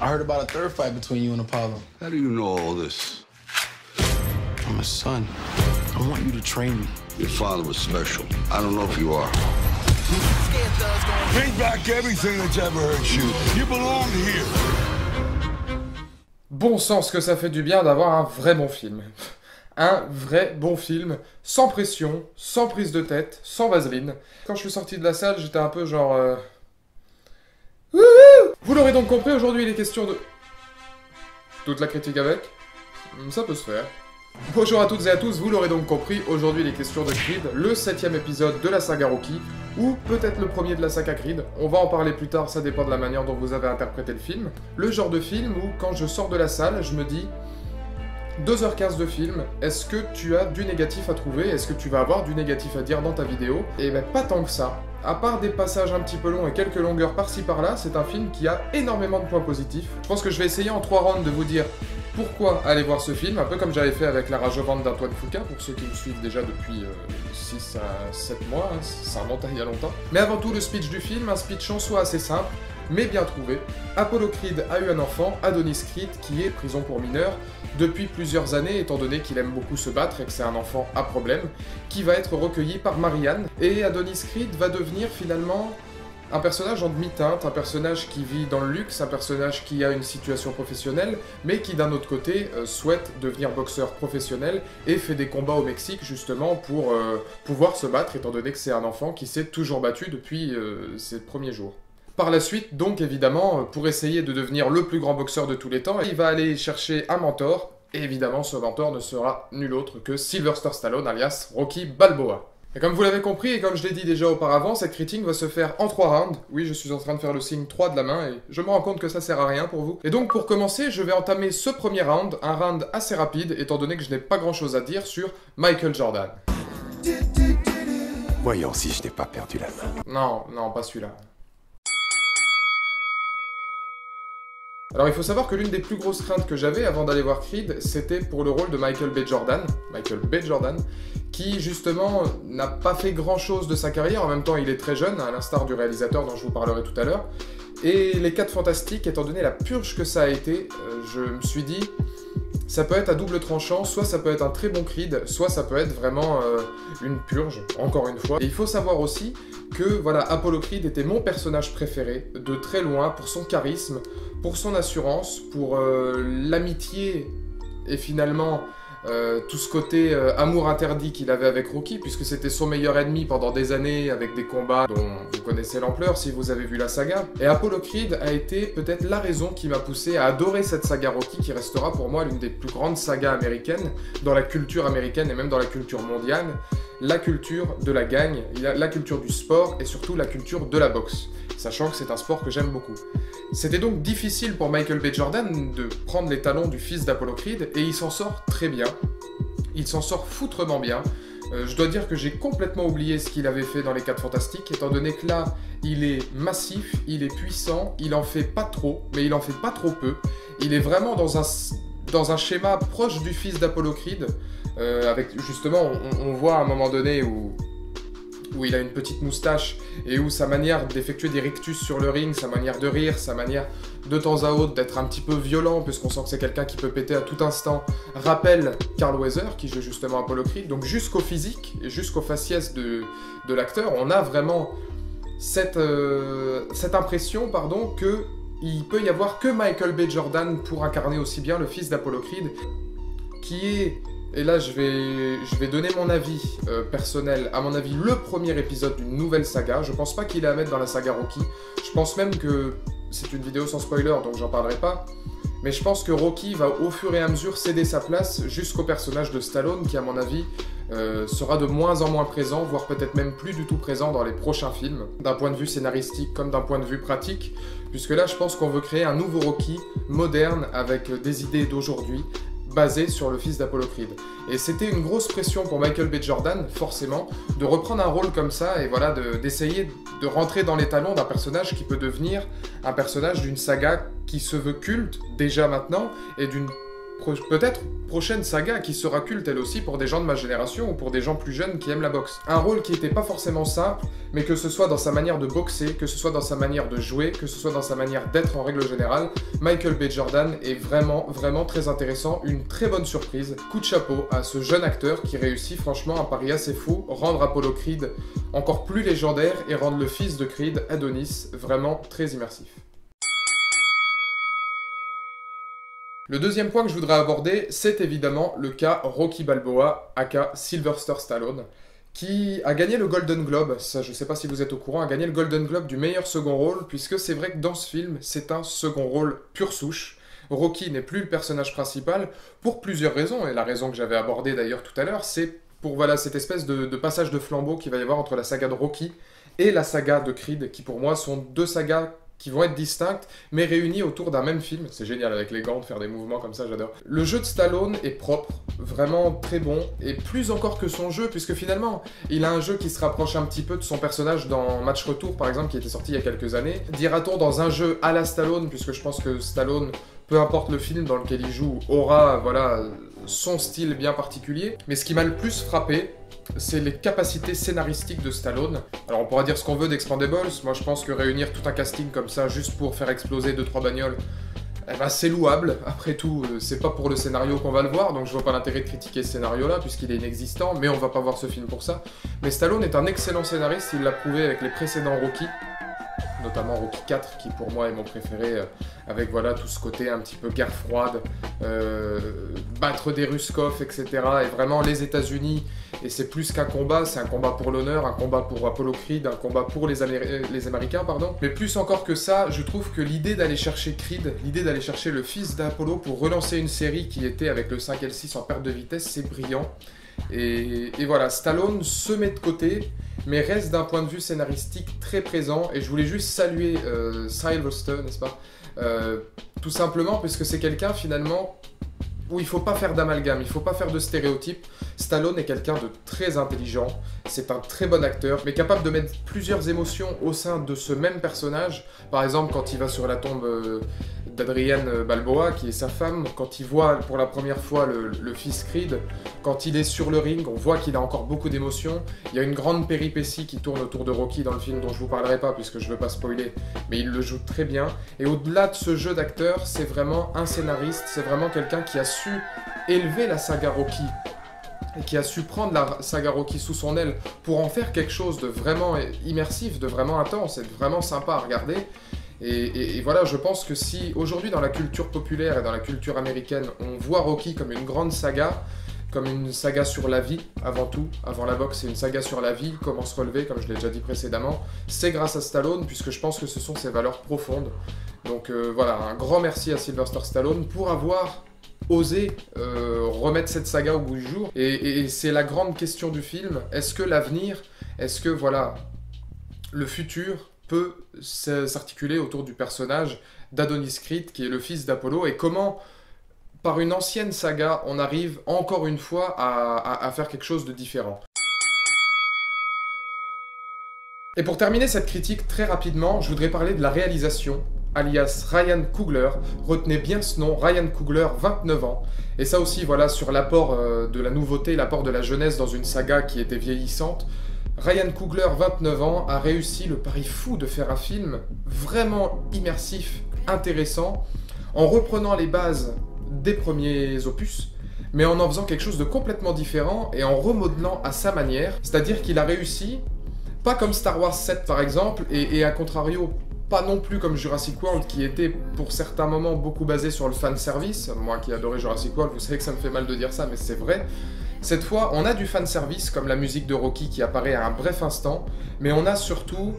I heard about a third fight between you and Apollo. How do you know all this? I'm his son. I want you to train me. Your father was special. I don't know if you are. Take back everything that's ever hurt you. You belong here. Bon sang, ce que ça fait du bien d'avoir un vrai bon film. Un vrai bon film, sans pression, sans prise de tête, sans vaseline. Quand je suis sorti de la salle, j'étais un peu genre... Wouhou. Vous l'aurez donc compris, aujourd'hui il est question de... Toute la critique avec? Ça peut se faire. Bonjour à toutes et à tous, vous l'aurez donc compris, aujourd'hui il est question de Creed, le 7ème épisode de la saga Rocky, ou peut-être le premier de la saga Creed, on va en parler plus tard, ça dépend de la manière dont vous avez interprété le film. Le genre de film où, quand je sors de la salle, je me dis... 2h15 de film, est-ce que tu as du négatif à trouver? Est-ce que tu vas avoir du négatif à dire dans ta vidéo? Et ben pas tant que ça. À part des passages un petit peu longs et quelques longueurs par-ci par-là, c'est un film qui a énormément de points positifs. Je pense que je vais essayer en 3 rounds de vous dire pourquoi aller voir ce film, un peu comme j'avais fait avec La Rage au ventre d'Antoine Fuqua, pour ceux qui me suivent déjà depuis 6 à 7 mois, hein, ça remonte à il y a longtemps. Mais avant tout, le speech du film, un speech en soi assez simple, mais bien trouvé. Apollo Creed a eu un enfant, Adonis Creed, qui est prison pour mineurs, depuis plusieurs années, étant donné qu'il aime beaucoup se battre et que c'est un enfant à problème, qui va être recueilli par Marianne, et Adonis Creed va devenir finalement un personnage en demi-teinte, un personnage qui vit dans le luxe, un personnage qui a une situation professionnelle, mais qui d'un autre côté souhaite devenir boxeur professionnel et fait des combats au Mexique justement pour pouvoir se battre, étant donné que c'est un enfant qui s'est toujours battu depuis ses premiers jours. Par la suite, donc évidemment, pour essayer de devenir le plus grand boxeur de tous les temps, il va aller chercher un mentor, et évidemment ce mentor ne sera nul autre que Sylvester Stallone, alias Rocky Balboa. Et comme vous l'avez compris, et comme je l'ai dit déjà auparavant, cette critique va se faire en 3 rounds. Oui, je suis en train de faire le signe 3 de la main, et je me rends compte que ça sert à rien pour vous. Et donc pour commencer, je vais entamer ce premier round, un round assez rapide, étant donné que je n'ai pas grand chose à dire sur Michael Jordan. Voyons si je n'ai pas perdu la main. Non, non, pas celui-là. Alors il faut savoir que l'une des plus grosses craintes que j'avais avant d'aller voir Creed, c'était pour le rôle de Michael B. Jordan, qui justement n'a pas fait grand chose de sa carrière, en même temps il est très jeune, à l'instar du réalisateur dont je vous parlerai tout à l'heure. Et les 4 Fantastiques, étant donné la purge que ça a été, je me suis dit, ça peut être à double tranchant, soit ça peut être un très bon Creed, soit ça peut être vraiment une purge, encore une fois. Et il faut savoir aussi que voilà, Apollo Creed était mon personnage préféré, de très loin, pour son charisme, pour son assurance, pour l'amitié et finalement tout ce côté amour interdit qu'il avait avec Rocky, puisque c'était son meilleur ennemi pendant des années avec des combats dont vous connaissez l'ampleur si vous avez vu la saga. Et Apollo Creed a été peut-être la raison qui m'a poussé à adorer cette saga Rocky, qui restera pour moi l'une des plus grandes sagas américaines, dans la culture américaine et même dans la culture mondiale. La culture de la gagne, la culture du sport et surtout la culture de la boxe, sachant que c'est un sport que j'aime beaucoup. C'était donc difficile pour Michael B. Jordan de prendre les talons du fils d'Apollo Creed, et il s'en sort très bien. Il s'en sort foutrement bien. Je dois dire que j'ai complètement oublié ce qu'il avait fait dans les 4 Fantastiques, étant donné que là, il est massif, il est puissant, il en fait pas trop, mais il en fait pas trop peu. Il est vraiment dans un schéma proche du fils d'Apollo Creed, avec justement, on voit à un moment donné où il a une petite moustache et où sa manière d'effectuer des rictus sur le ring, sa manière de rire, sa manière de temps à autre d'être un petit peu violent, puisqu'on sent que c'est quelqu'un qui peut péter à tout instant, rappelle Carl Weathers, qui joue justement Apollo Creed. Donc jusqu'au physique et jusqu'au faciès de l'acteur, on a vraiment cette impression, que il peut y avoir que Michael B. Jordan pour incarner aussi bien le fils d'Apollo Creed, qui est... Et là, je vais donner mon avis personnel, à mon avis, le premier épisode d'une nouvelle saga. Je pense pas qu'il est à mettre dans la saga Rocky. Je pense même que c'est une vidéo sans spoiler, donc j'en parlerai pas. Mais je pense que Rocky va au fur et à mesure céder sa place jusqu'au personnage de Stallone, qui à mon avis sera de moins en moins présent, voire peut-être même plus du tout présent dans les prochains films, d'un point de vue scénaristique comme d'un point de vue pratique, puisque là je pense qu'on veut créer un nouveau Rocky, moderne, avec des idées d'aujourd'hui, basé sur le fils d'Apollo Creed. Et c'était une grosse pression pour Michael B. Jordan, forcément, de reprendre un rôle comme ça et voilà, d'essayer de rentrer dans les talons d'un personnage qui peut devenir un personnage d'une saga qui se veut culte, déjà maintenant, et d'une peut-être prochaine saga qui sera culte elle aussi pour des gens de ma génération ou pour des gens plus jeunes qui aiment la boxe. Un rôle qui n'était pas forcément simple, mais que ce soit dans sa manière de boxer, que ce soit dans sa manière de jouer, que ce soit dans sa manière d'être en règle générale, Michael B. Jordan est vraiment très intéressant, une très bonne surprise. Coup de chapeau à ce jeune acteur qui réussit franchement un pari assez fou, rendre Apollo Creed encore plus légendaire et rendre le fils de Creed, Adonis, vraiment très immersif. Le deuxième point que je voudrais aborder, c'est évidemment le cas Rocky Balboa, aka Sylvester Stallone, qui a gagné le Golden Globe, ça je sais pas si vous êtes au courant, a gagné le Golden Globe du meilleur second rôle, puisque c'est vrai que dans ce film, c'est un second rôle pure souche. Rocky n'est plus le personnage principal, pour plusieurs raisons, et la raison que j'avais abordée d'ailleurs tout à l'heure, c'est pour voilà, cette espèce de passage de flambeau qu'il va y avoir entre la saga de Rocky et la saga de Creed, qui pour moi sont deux sagas qui vont être distinctes, mais réunies autour d'un même film. C'est génial avec les gants de faire des mouvements comme ça, j'adore. Le jeu de Stallone est propre, vraiment très bon, et plus encore que son jeu, puisque finalement, il a un jeu qui se rapproche un petit peu de son personnage dans Match Retour, par exemple, qui était sorti il y a quelques années. Dira-t-on dans un jeu à la Stallone, puisque je pense que Stallone, peu importe le film dans lequel il joue, aura, voilà, son style bien particulier. Mais ce qui m'a le plus frappé, c'est les capacités scénaristiques de Stallone. Alors on pourra dire ce qu'on veut d'Expandables, moi je pense que réunir tout un casting comme ça juste pour faire exploser 2-3 bagnoles, eh ben, c'est louable. Après tout, c'est pas pour le scénario qu'on va le voir, donc je vois pas l'intérêt de critiquer ce scénario-là puisqu'il est inexistant, mais on va pas voir ce film pour ça. Mais Stallone est un excellent scénariste, il l'a prouvé avec les précédents Rocky, notamment Rocky 4 qui pour moi est mon préféré, avec voilà tout ce côté un petit peu guerre froide, battre des Ruskov, etc. Et vraiment les États-Unis, et c'est plus qu'un combat, c'est un combat pour l'honneur, un combat pour Apollo Creed, un combat pour les Américains, pardon. Mais plus encore que ça, je trouve que l'idée d'aller chercher Creed, l'idée d'aller chercher le fils d'Apollo pour relancer une série qui était avec le 5 et le 6 en perte de vitesse, c'est brillant. Et voilà, Stallone se met de côté, mais reste d'un point de vue scénaristique très présent, et je voulais juste saluer Sylvester, n'est-ce pas, tout simplement puisque c'est quelqu'un finalement où il ne faut pas faire d'amalgame, il ne faut pas faire de stéréotypes. Stallone est quelqu'un de très intelligent, c'est un très bon acteur, mais capable de mettre plusieurs émotions au sein de ce même personnage. Par exemple, quand il va sur la tombe d'Adrienne Balboa, qui est sa femme, quand il voit pour la première fois le fils Creed, quand il est sur le ring, on voit qu'il a encore beaucoup d'émotions. Il y a une grande péripétie qui tourne autour de Rocky dans le film dont je ne vous parlerai pas puisque je ne veux pas spoiler, mais il le joue très bien. Et au-delà de ce jeu d'acteur, c'est vraiment un scénariste, c'est vraiment quelqu'un qui a su élever la saga Rocky, et qui a su prendre la saga Rocky sous son aile pour en faire quelque chose de vraiment immersif, de vraiment intense et de vraiment sympa à regarder. Et voilà, je pense que si aujourd'hui dans la culture populaire et dans la culture américaine, on voit Rocky comme une grande saga, comme une saga sur la vie avant tout, avant la boxe c'est une saga sur la vie, comment se relever, comme je l'ai déjà dit précédemment, c'est grâce à Stallone, puisque je pense que ce sont ses valeurs profondes. Donc voilà, un grand merci à Sylvester Stallone pour avoir osé remettre cette saga au goût du jour. Et c'est la grande question du film, est-ce que l'avenir, est-ce que voilà, le futur peut s'articuler autour du personnage d'Adonis Creed, qui est le fils d'Apollo, et comment, par une ancienne saga, on arrive encore une fois à faire quelque chose de différent. Et pour terminer cette critique très rapidement, je voudrais parler de la réalisation, alias Ryan Coogler. Retenez bien ce nom, Ryan Coogler, 29 ans. Et ça aussi, voilà, sur l'apport de la nouveauté, l'apport de la jeunesse dans une saga qui était vieillissante. Ryan Coogler, 29 ans, a réussi le pari fou de faire un film vraiment immersif, intéressant, en reprenant les bases des premiers opus, mais en faisant quelque chose de complètement différent et en remodelant à sa manière. C'est-à-dire qu'il a réussi, pas comme Star Wars 7 par exemple, et à contrario, pas non plus comme Jurassic World qui était pour certains moments beaucoup basé sur le fanservice. Moi qui adorais Jurassic World, vous savez que ça me fait mal de dire ça, mais c'est vrai. Cette fois, on a du fanservice comme la musique de Rocky qui apparaît à un bref instant, mais on a surtout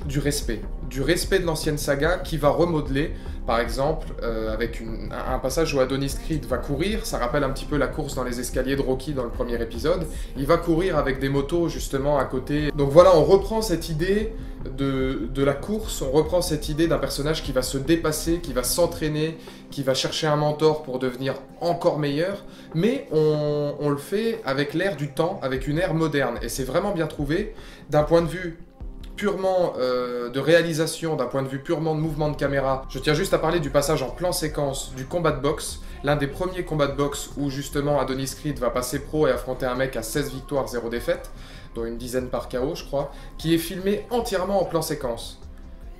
du respect de l'ancienne saga qui va remodeler, par exemple, avec un passage où Adonis Creed va courir, ça rappelle un petit peu la course dans les escaliers de Rocky dans le premier épisode, il va courir avec des motos justement à côté. Donc voilà, on reprend cette idée de la course, on reprend cette idée d'un personnage qui va se dépasser, qui va s'entraîner, qui va chercher un mentor pour devenir encore meilleur, mais on le fait avec l'air du temps, avec une ère moderne, et c'est vraiment bien trouvé d'un point de vue purement de réalisation, d'un point de vue purement de mouvement de caméra, je tiens juste à parler du passage en plan séquence du combat de boxe, l'un des premiers combats de boxe où justement Adonis Creed va passer pro et affronter un mec à 16 victoires, 0 défaites, dont une dizaine par KO je crois, qui est filmé entièrement en plan séquence.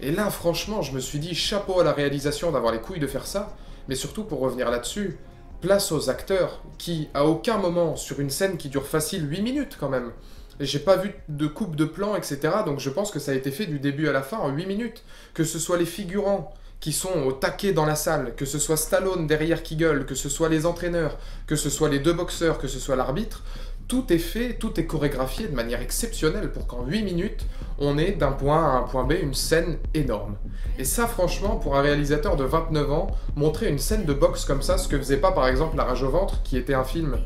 Et là franchement je me suis dit chapeau à la réalisation d'avoir les couilles de faire ça, mais surtout pour revenir là-dessus, place aux acteurs qui, à aucun moment, sur une scène qui dure facile 8 minutes quand même, et j'ai pas vu de coupe de plan, etc. Donc je pense que ça a été fait du début à la fin en 8 minutes. Que ce soit les figurants qui sont au taquet dans la salle, que ce soit Stallone derrière qui gueule, que ce soit les entraîneurs, que ce soit les deux boxeurs, que ce soit l'arbitre, tout est fait, tout est chorégraphié de manière exceptionnelle pour qu'en 8 minutes, on ait d'un point A à un point B une scène énorme. Et ça, franchement, pour un réalisateur de 29 ans, montrer une scène de boxe comme ça, ce que faisait pas par exemple La Rage au ventre, qui était un film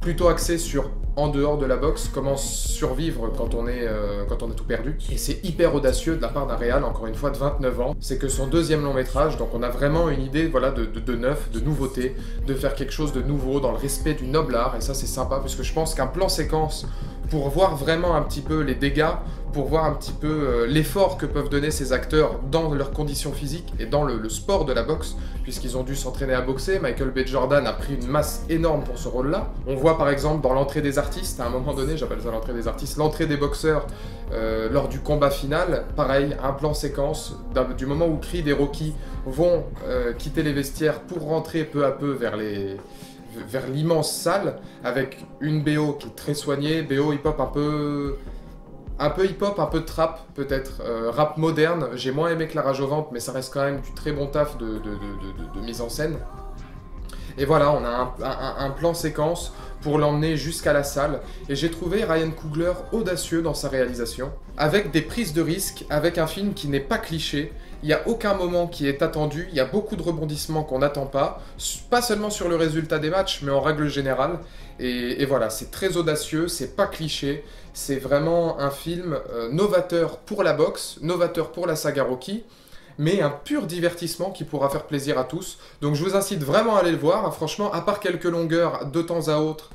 plutôt axé sur en dehors de la boxe, comment survivre quand on est tout perdu. Et c'est hyper audacieux de la part d'un réal, encore une fois, de 29 ans. C'est que son deuxième long métrage, donc on a vraiment une idée voilà, de neuf, de nouveauté, de faire quelque chose de nouveau dans le respect du noble art, et ça c'est sympa, parce que je pense qu'un plan séquence, pour voir vraiment un petit peu les dégâts, pour voir un petit peu l'effort que peuvent donner ces acteurs dans leurs conditions physiques et dans le sport de la boxe, puisqu'ils ont dû s'entraîner à boxer. Michael B. Jordan a pris une masse énorme pour ce rôle-là. On voit par exemple dans l'entrée des artistes, à un moment donné, j'appelle ça l'entrée des artistes, l'entrée des boxeurs lors du combat final, pareil, un plan séquence, du moment où Creed et Rocky vont quitter les vestiaires pour rentrer peu à peu vers l'immense salle, avec une BO qui est très soignée, BO hip-hop un peu hip-hop, un peu de trap peut-être, rap moderne. J'ai moins aimé que La Rage au ventre, mais ça reste quand même du très bon taf de mise en scène. Et voilà, on a un plan séquence pour l'emmener jusqu'à la salle, et j'ai trouvé Ryan Coogler audacieux dans sa réalisation, avec des prises de risques, avec un film qui n'est pas cliché. Il n'y a aucun moment qui est attendu, il y a beaucoup de rebondissements qu'on n'attend pas seulement sur le résultat des matchs, mais en règle générale. Et voilà, c'est très audacieux, c'est pas cliché, c'est vraiment un film novateur pour la boxe, novateur pour la saga Rocky, mais un pur divertissement qui pourra faire plaisir à tous. Donc je vous incite vraiment à aller le voir. Franchement, à part quelques longueurs de temps à autre,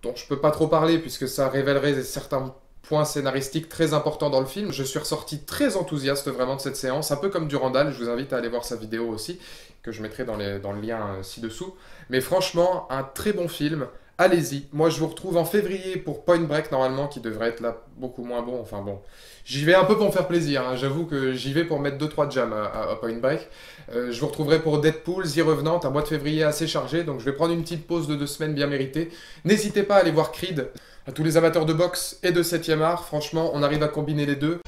dont je peux pas trop parler puisque ça révélerait certains points scénaristiques très importants dans le film, je suis ressorti très enthousiaste vraiment de cette séance, un peu comme Durandal. Je vous invite à aller voir sa vidéo aussi, que je mettrai dans le lien ci-dessous. Mais franchement, un très bon film. Allez-y, moi je vous retrouve en février pour Point Break normalement, qui devrait être là beaucoup moins bon, enfin bon. J'y vais un peu pour me faire plaisir, hein. J'avoue que j'y vais pour mettre 2-3 jams à Point Break. Je vous retrouverai pour Deadpool, The Revenant, un mois de février assez chargé, donc je vais prendre une petite pause de 2 semaines bien méritée. N'hésitez pas à aller voir Creed, à tous les amateurs de boxe et de 7e art, franchement on arrive à combiner les deux.